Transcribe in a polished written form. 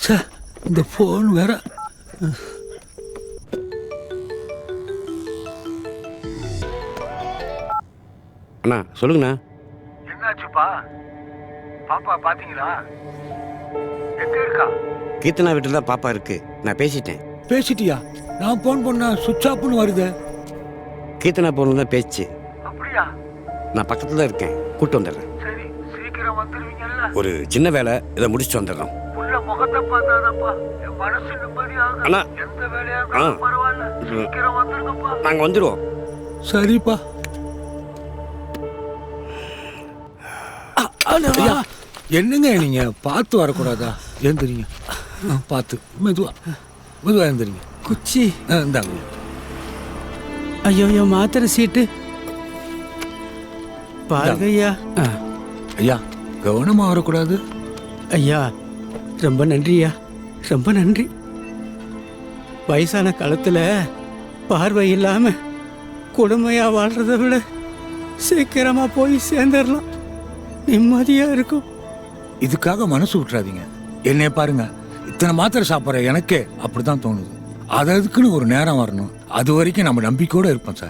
சே, இந்த ஃபோன் வேற. அண்ணா சொல்லுங்கண்ணா. என்னாச்சுப்பா? பாப்பா பாத்தீங்களா? எங்க இருக்கா? கீர்த்தனா வீட்டில் தான் பாப்பா இருக்கு. நான் பேசிட்டேன். பேசிட்டியா? நான் ஃபோன் பண்ணா சுவிட்ச் ஆஃப்னு வருது. கீர்த்தனா போன தான் பேச்சு. அப்படியா? நான் பக்கத்தில் தான் இருக்கேன், கூப்பிட்டு வந்துடுறேன். சரி, சீக்கிரம் வந்துருவீங்கல்ல? ஒரு சின்ன வேலை, இதை முடிச்சுட்டு வந்துடுறோம். உள்ள முகத்தை பார்த்தாதான்ப்பா என் மனசு நிம்மதியாகும். அண்ணா. எந்த வேலையா இருந்தாலும் பரவாயில்ல, சீக்கிரம் வந்துருங்கப்பா. நாங்கள் வந்துடுவோம். சரிப்பா. ஐயா, என்னங்க நீங்க பார்த்து வரக்கூடாதா? எழுந்துறீங்க, பார்த்து மெதுவா மெதுவா எழுந்துறீங்க. குச்சி. இந்தாங்க. ஐயோ மாத்திரை சீட்டு பாருங்க ஐயா. ஐயா, கவனமா வரக்கூடாது. ஐயா ரொம்ப நன்றியா, ரொம்ப நன்றி. வயசான காலத்துல பார்வை இல்லாம கொடுமையா வாழ்றதை விட சீக்கிரமா போய் சேர்ந்துடலாம், நிம்மதியா இருக்கும். இதுக்காக மனசு விட்டுறாதீங்க. என்னைய பாருங்க, இத்தனை மாத்திரை சாப்பிட்ற எனக்கே அப்படிதான் தோணுது. அதுக்குன்னு ஒரு நேரம் வரணும். அது வரைக்கும் நம்ம நம்பிக்கையோட இருப்போம் சார்.